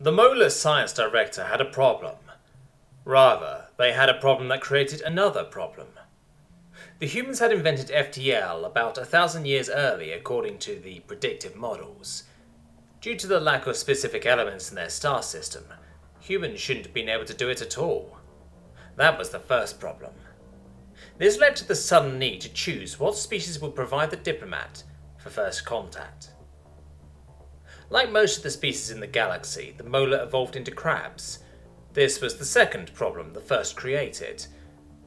The Molar science director had a problem. Rather, they had a problem that created another problem. The humans had invented FTL about 1,000 years early according to the predictive models. Due to the lack of specific elements in their star system, humans shouldn't have been able to do it at all. That was the first problem. This led to the sudden need to choose what species would provide the diplomat for first contact. Like most of the species in the galaxy, the Molar evolved into crabs. This was the second problem the first created.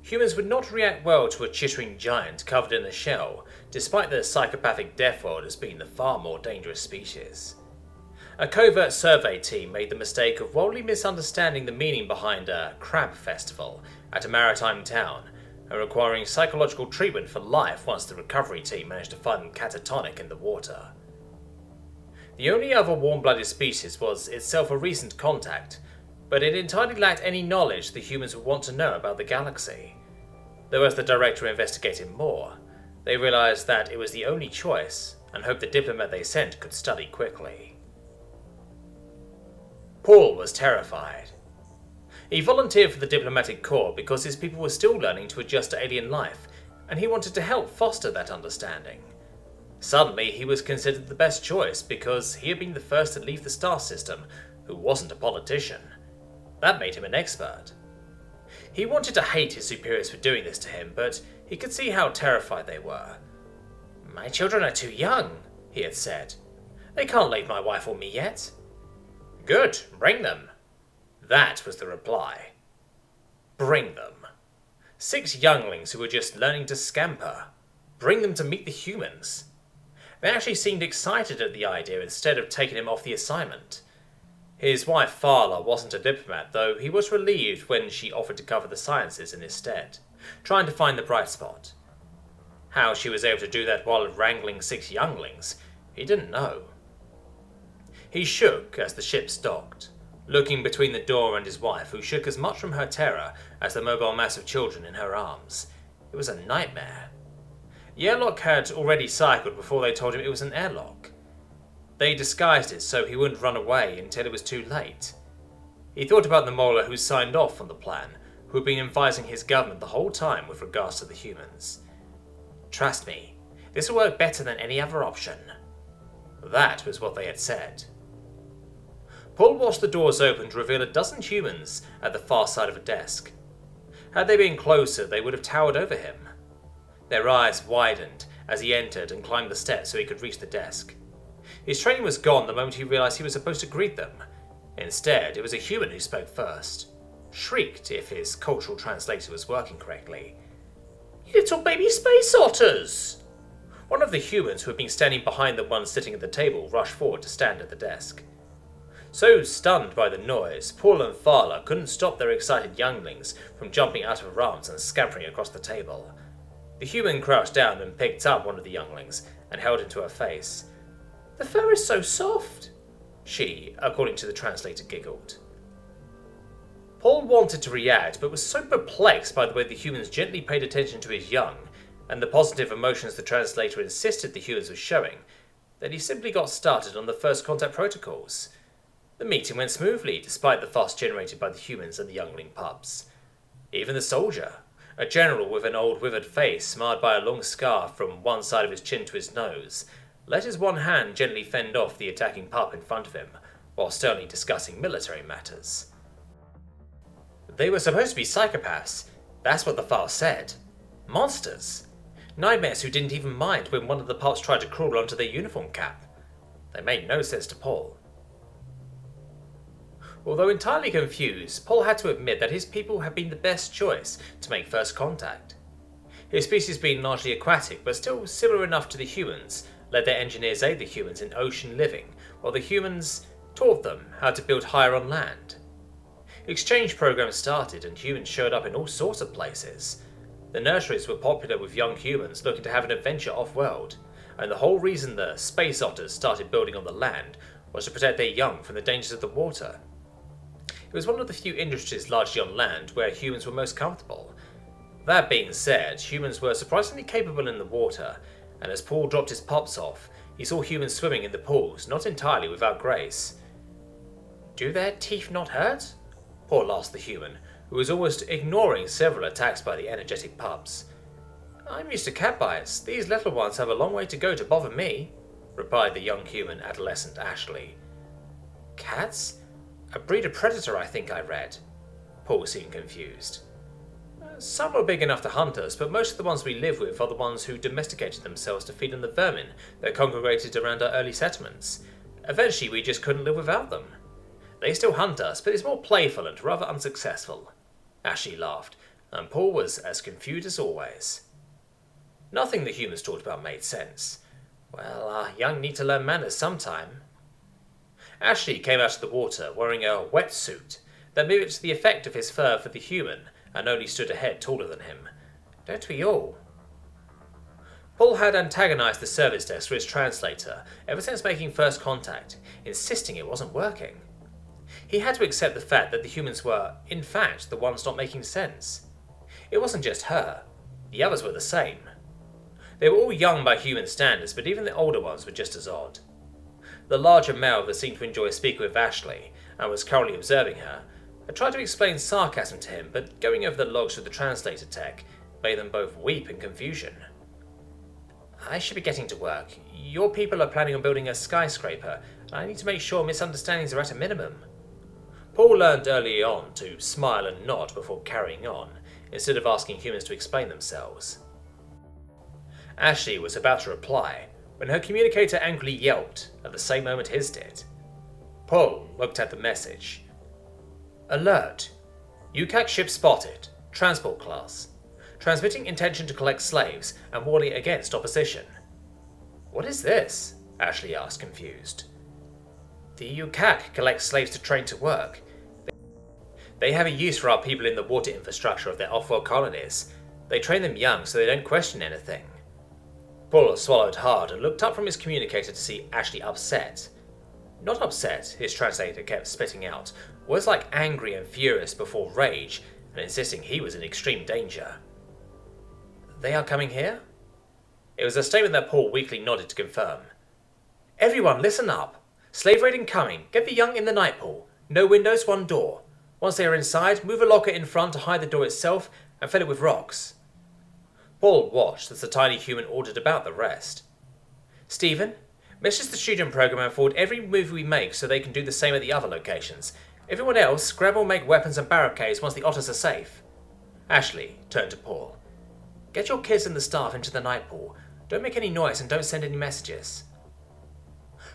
Humans would not react well to a chittering giant covered in a shell, despite their psychopathic death world as being the far more dangerous species. A covert survey team made the mistake of wildly misunderstanding the meaning behind a crab festival at a maritime town and requiring psychological treatment for life once the recovery team managed to find them catatonic in the water. The only other warm-blooded species was itself a recent contact, but it entirely lacked any knowledge the humans would want to know about the galaxy. Though as the director investigated more, they realized that it was the only choice and hoped the diplomat they sent could study quickly. Paul was terrified. He volunteered for the diplomatic corps because his people were still learning to adjust to alien life, and he wanted to help foster that understanding. Suddenly, he was considered the best choice because he had been the first to leave the star system who wasn't a politician. That made him an expert. He wanted to hate his superiors for doing this to him, but he could see how terrified they were. "My children are too young," he had said. "They can't leave my wife or me yet." "Good, bring them." That was the reply. Bring them. 6 younglings who were just learning to scamper. Bring them to meet the humans. They actually seemed excited at the idea instead of taking him off the assignment. His wife Farla wasn't a diplomat, though he was relieved when she offered to cover the sciences in his stead, trying to find the bright spot. How she was able to do that while wrangling 6 younglings, he didn't know. He shook as the ship docked, looking between the door and his wife, who shook as much from her terror as the mobile mass of children in her arms. It was a nightmare. The airlock had already cycled before they told him it was an airlock. They disguised it so he wouldn't run away until it was too late. He thought about the Molar who signed off on the plan, who had been advising his government the whole time with regards to the humans. "Trust me, this will work better than any other option." That was what they had said. Paul watched the doors open to reveal a dozen humans at the far side of a desk. Had they been closer, they would have towered over him. Their eyes widened as he entered and climbed the steps so he could reach the desk. His training was gone the moment he realized he was supposed to greet them. Instead, it was a human who spoke first. Shrieked, if his cultural translator was working correctly. "Little baby space otters!" One of the humans who had been standing behind the one sitting at the table rushed forward to stand at the desk. So stunned by the noise, Paul and Farla couldn't stop their excited younglings from jumping out of her arms and scampering across the table. The human crouched down and picked up one of the younglings and held him to her face. "The fur is so soft," she, according to the translator, giggled. Paul wanted to react, but was so perplexed by the way the humans gently paid attention to his young, and the positive emotions the translator insisted the humans were showing, that he simply got started on the first contact protocols. The meeting went smoothly, despite the fuss generated by the humans and the youngling pups. Even the soldier, a general with an old withered face marred by a long scar from one side of his chin to his nose, let his one hand gently fend off the attacking pup in front of him, while sternly discussing military matters. They were supposed to be psychopaths. That's what the file said. Monsters. Nightmares who didn't even mind when one of the pups tried to crawl onto their uniform cap. They made no sense to Paul. Although entirely confused, Paul had to admit that his people had been the best choice to make first contact. His species being largely aquatic, but still similar enough to the humans, let their engineers aid the humans in ocean living, while the humans taught them how to build higher on land. Exchange programs started and humans showed up in all sorts of places. The nurseries were popular with young humans looking to have an adventure off-world, and the whole reason the space otters started building on the land was to protect their young from the dangers of the water. It was one of the few industries largely on land where humans were most comfortable. That being said, humans were surprisingly capable in the water, and as Paul dropped his pups off, he saw humans swimming in the pools, not entirely without grace. Do their teeth not hurt? Paul asked the human, who was almost ignoring several attacks by the energetic pups. I'm used to cat bites. These little ones have a long way to go to bother me, replied the young human adolescent Ashley. Cats? A breed of predator, I think I read. Paul seemed confused. Some are big enough to hunt us, but most of the ones we live with are the ones who domesticated themselves to feed on the vermin that congregated around our early settlements. Eventually we just couldn't live without them. They still hunt us, but it's more playful and rather unsuccessful. Ashley laughed, and Paul was as confused as always. Nothing the humans talked about made sense. Well, our young need to learn manners sometime. Ashley came out of the water wearing a wetsuit that mimicked the effect of his fur for the human and only stood a head taller than him. Don't we all? Paul had antagonized the service desk for his translator ever since making first contact, insisting it wasn't working. He had to accept the fact that the humans were, in fact, the ones not making sense. It wasn't just her. The others were the same. They were all young by human standards, but even the older ones were just as odd. The larger male that seemed to enjoy speaking with Ashley, and was currently observing her, had tried to explain sarcasm to him, but going over the logs with the translator tech made them both weep in confusion. I should be getting to work. Your people are planning on building a skyscraper, and I need to make sure misunderstandings are at a minimum. Paul learned early on to smile and nod before carrying on, instead of asking humans to explain themselves. Ashley was about to reply, when her communicator angrily yelped at the same moment his did. Paul looked at the message. Alert! UCAC ship spotted. Transport class. Transmitting intention to collect slaves and warning against opposition. What is this? Ashley asked, confused. The UCAC collects slaves to train to work. They have a use for our people in the water infrastructure of their off-world colonies. They train them young so they don't question anything. Paul swallowed hard and looked up from his communicator to see Ashley upset. Not upset, his translator kept spitting out, words like angry and furious before rage, and insisting he was in extreme danger. They are coming here? It was a statement that Paul weakly nodded to confirm. Everyone, listen up. Slave raiding coming. Get the young in the night pool. No windows, one door. Once they are inside, move a locker in front to hide the door itself and fill it with rocks. Paul watched as the tiny human ordered about the rest. Stephen, message the student program and forward every move we make so they can do the same at the other locations. Everyone else, grab or make weapons and barricades once the otters are safe. Ashley turned to Paul. Get your kids and the staff into the night pool. Don't make any noise and don't send any messages.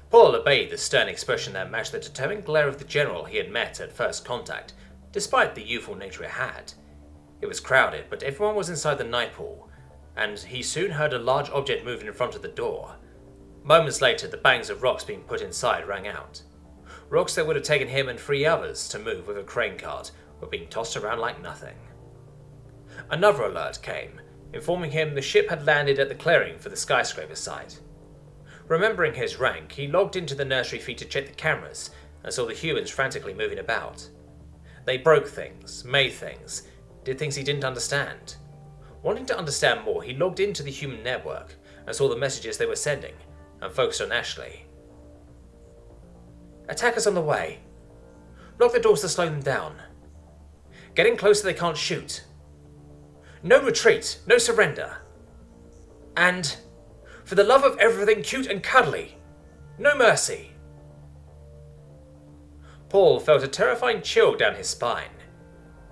Paul obeyed the stern expression that matched the determined glare of the general he had met at first contact, despite the youthful nature it had. It was crowded, but everyone was inside the night pool, and he soon heard a large object move in front of the door. Moments later, the bangs of rocks being put inside rang out. Rocks that would have taken him and 3 others to move with a crane cart were being tossed around like nothing. Another alert came, informing him the ship had landed at the clearing for the skyscraper site. Remembering his rank, he logged into the nursery feed to check the cameras and saw the humans frantically moving about. They broke things, made things, did things he didn't understand. Wanting to understand more, he logged into the human network and saw the messages they were sending, and focused on Ashley. Attackers on the way. Lock the doors to slow them down. Getting closer they can't shoot. No retreat, no surrender. And, for the love of everything cute and cuddly, no mercy. Paul felt a terrifying chill down his spine.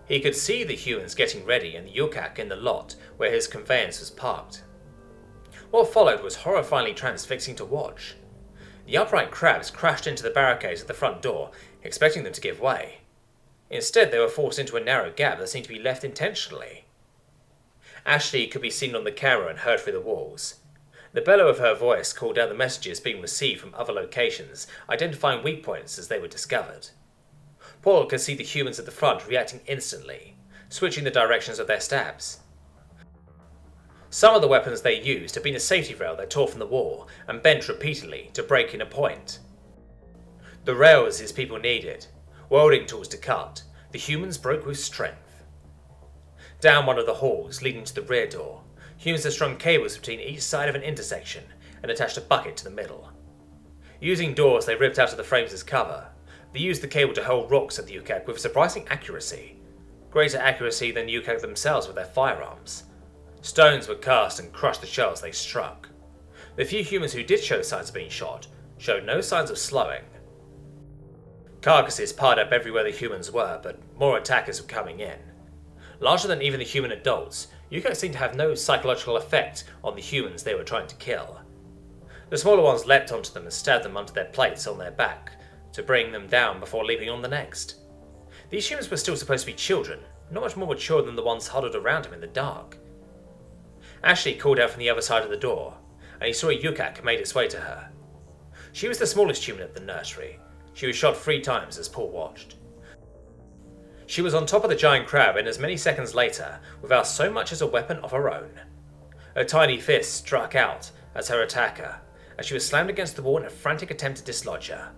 He could see the humans getting ready and the UCAC in the lot where his conveyance was parked. What followed was horrifyingly transfixing to watch. The upright crabs crashed into the barricades at the front door, expecting them to give way. Instead, they were forced into a narrow gap that seemed to be left intentionally. Ashley could be seen on the camera and heard through the walls. The bellow of her voice called out the messages being received from other locations, identifying weak points as they were discovered. Paul could see the humans at the front reacting instantly, switching the directions of their stabs. Some of the weapons they used had been a safety rail that tore from the wall and bent repeatedly to break in a point. The rails his people needed, welding tools to cut, the humans broke with strength. Down one of the halls leading to the rear door, humans had strung cables between each side of an intersection and attached a bucket to the middle. Using doors they ripped out of the frames as cover, They used the cable to hurl rocks at the Yukak with surprising accuracy. Greater accuracy than the Yukak themselves with their firearms. Stones would cast and crush the shells they struck. The few humans who did show signs of being shot showed no signs of slowing. Carcasses piled up everywhere the humans were, but more attackers were coming in. Larger than even the human adults, Yukak seemed to have no psychological effect on the humans they were trying to kill. The smaller ones leapt onto them and stabbed them onto their plates on their back, to bring them down before leaping on the next. These humans were still supposed to be children, not much more mature than the ones huddled around him in the dark. Ashley called out from the other side of the door, and he saw a Yukak made its way to her. She was the smallest human at the nursery. She was shot 3 times as Paul watched. She was on top of the giant crab and as many seconds later, without so much as a weapon of her own. Her tiny fist struck out as her attacker, as she was slammed against the wall in a frantic attempt to dislodge her.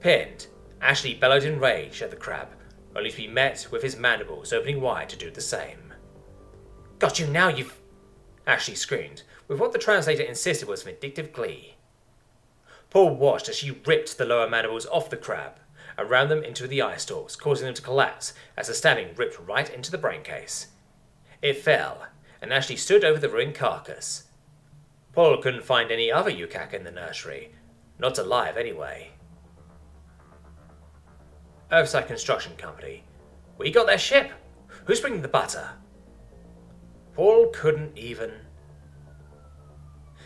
Pinned, Ashley bellowed in rage at the crab, only to be met with his mandibles opening wide to do the same. "Got you now, you..." Ashley screamed, with what the translator insisted was vindictive glee. Paul watched as she ripped the lower mandibles off the crab and rammed them into the eye stalks, causing them to collapse as the stabbing ripped right into the brain case. It fell, and Ashley stood over the ruined carcass. Paul couldn't find any other Yukak in the nursery, not alive anyway. Earthside Construction Company. "We got their ship. Who's bringing the butter?" Paul couldn't even.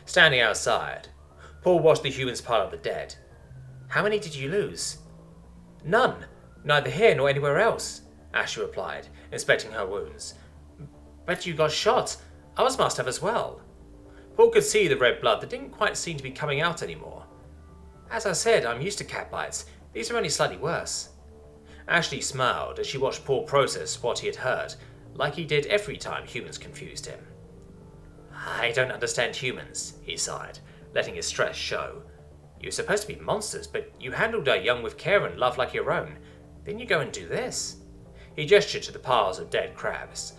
Standing outside, Paul watched the humans pile up the dead. "How many did you lose?" "None. Neither here nor anywhere else," Ashley replied, inspecting her wounds. "But you got shot. Ours must have as well." Paul could see the red blood that didn't quite seem to be coming out anymore. "As I said, I'm used to cat bites. These are only slightly worse." Ashley smiled as she watched Paul process what he had heard, like he did every time humans confused him. "I don't understand humans," he sighed, letting his stress show. "You're supposed to be monsters, but you handled our young with care and love like your own. Then you go and do this." He gestured to the piles of dead crabs.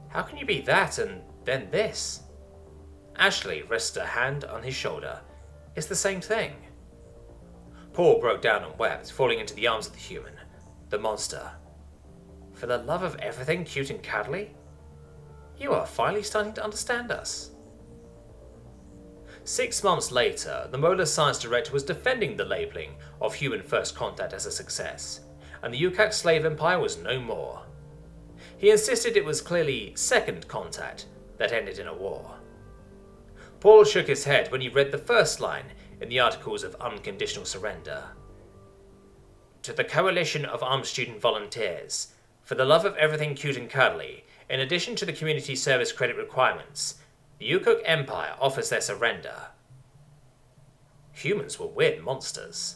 "How can you be that and then this?" Ashley rested a hand on his shoulder. "It's the same thing." Paul broke down and wept, falling into the arms of the human, the monster. "For the love of everything cute and cuddly? You are finally starting to understand us." 6 months later, the Molar Science Director was defending the labeling of human first contact as a success, and the Yukak slave empire was no more. He insisted it was clearly second contact that ended in a war. Paul shook his head when he read the first line in the Articles of Unconditional Surrender. "To the Coalition of Armed Student Volunteers, for the love of everything cute and cuddly, in addition to the community service credit requirements, the Yukak Empire offers their surrender." Humans were weird monsters.